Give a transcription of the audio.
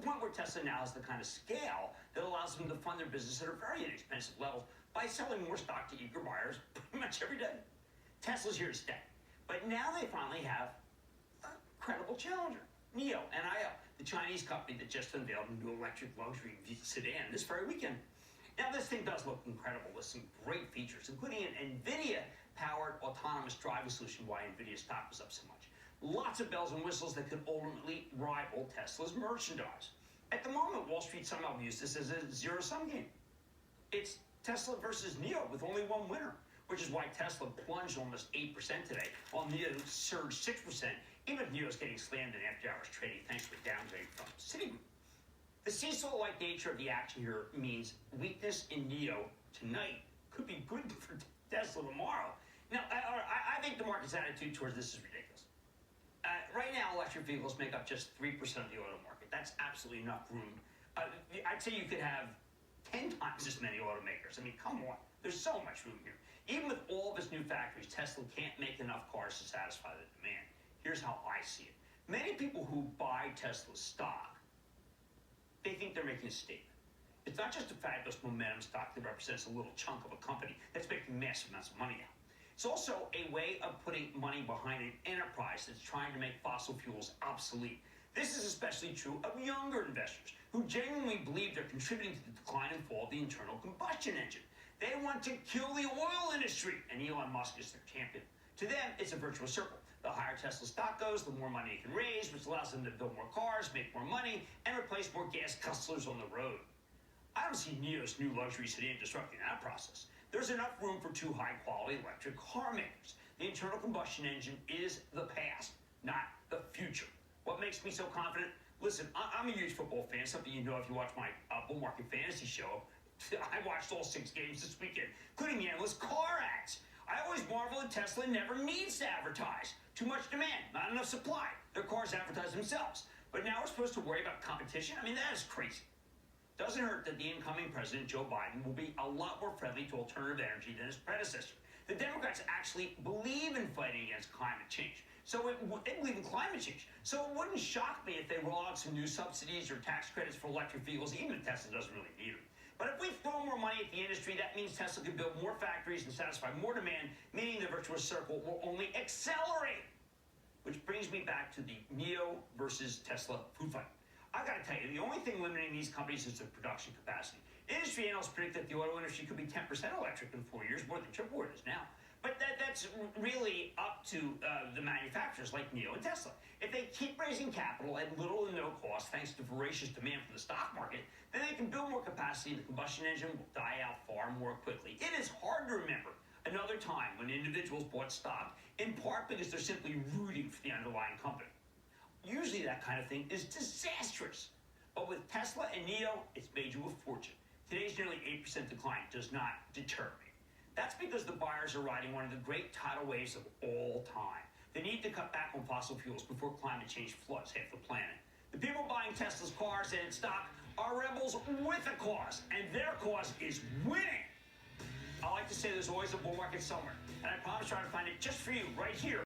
the point where Tesla now has the kind of scale that allows them to fund their business at a very inexpensive level by selling more stock to eager buyers pretty much every day. Tesla's here to stay. But now they finally have a credible challenger, NIO, the Chinese company that just unveiled a new electric luxury sedan this very weekend. Now, this thing does look incredible with some great features, including an NVIDIA-powered autonomous driving solution, why NVIDIA stock was up so much. Lots of bells and whistles that could ultimately rival Tesla's merchandise. At the moment, Wall Street somehow views this as a zero-sum game. It's Tesla versus NIO with only one winner, which is why Tesla plunged almost 8% today, while NIO surged 6%, even if NIO's getting slammed in after-hours trading thanks to a downgrade from Citigroup. The seesaw-like nature of the action here means weakness in NIO tonight could be good for Tesla tomorrow. Now, I think the market's attitude towards this is ridiculous. Right now, electric vehicles make up just 3% of the auto market. That's absolutely enough room. I'd say you could have 10 times as many automakers. I mean, come on. There's so much room here. Even with all of its new factories, Tesla can't make enough cars to satisfy the demand. Here's how I see it. Many people who buy Tesla stock, they think they're making a statement. It's not just a fabulous momentum stock that represents a little chunk of a company that's making massive amounts of money now. It's also a way of putting money behind an enterprise that's trying to make fossil fuels obsolete. This is especially true of younger investors who genuinely believe they're contributing to the decline and fall of the internal combustion engine. They want to kill the oil industry, and Elon Musk is their champion. To them, it's a virtuous circle. The higher Tesla stock goes, the more money it can raise, which allows them to build more cars, make more money, and replace more gas guzzlers on the road. I don't see NIO's new luxury sedan disrupting that process. There's enough room for two high-quality electric car makers. The internal combustion engine is the past, not the future. What makes me so confident? Listen, I'm a huge football fan, something you know if you watch my bull market fantasy show. I watched all 6 games this weekend, including the endless car ads. I always marvel that Tesla never needs to advertise. Too much demand, not enough supply. Their cars advertise themselves. But now we're supposed to worry about competition? I mean, that is crazy. Doesn't hurt that the incoming president, Joe Biden, will be a lot more friendly to alternative energy than his predecessor. The Democrats actually believe in fighting against climate change. They believe in climate change. So it wouldn't shock me if they roll out some new subsidies or tax credits for electric vehicles, even if Tesla doesn't really need them. But if we throw more money at the industry, that means Tesla can build more factories and satisfy more demand, meaning the virtuous circle will only accelerate. Which brings me back to the NIO versus Tesla food fight. I gotta tell you, the only thing limiting these companies is their production capacity. Industry analysts predict that the auto industry could be 10% electric in 4 years, more than triple what it is now. But that's really up to the manufacturers like NIO and Tesla. If they keep raising capital at little to no cost, thanks to voracious demand from the stock market, then they can build more capacity. The combustion engine will die out far more quickly. It is hard to remember another time when individuals bought stock, in part because they're simply rooting for the underlying company. Usually that kind of thing is disastrous. But with Tesla and NIO, it's made you a fortune. Today's nearly 8% decline does not deter me. That's because the buyers are riding one of the great tidal waves of all time. The need to cut back on fossil fuels before climate change floods half the planet. The people buying Tesla's cars and its stock are rebels with a cause, and their cause is winning. I like to say there's always a bull market somewhere, and I promise to try to find it just for you right here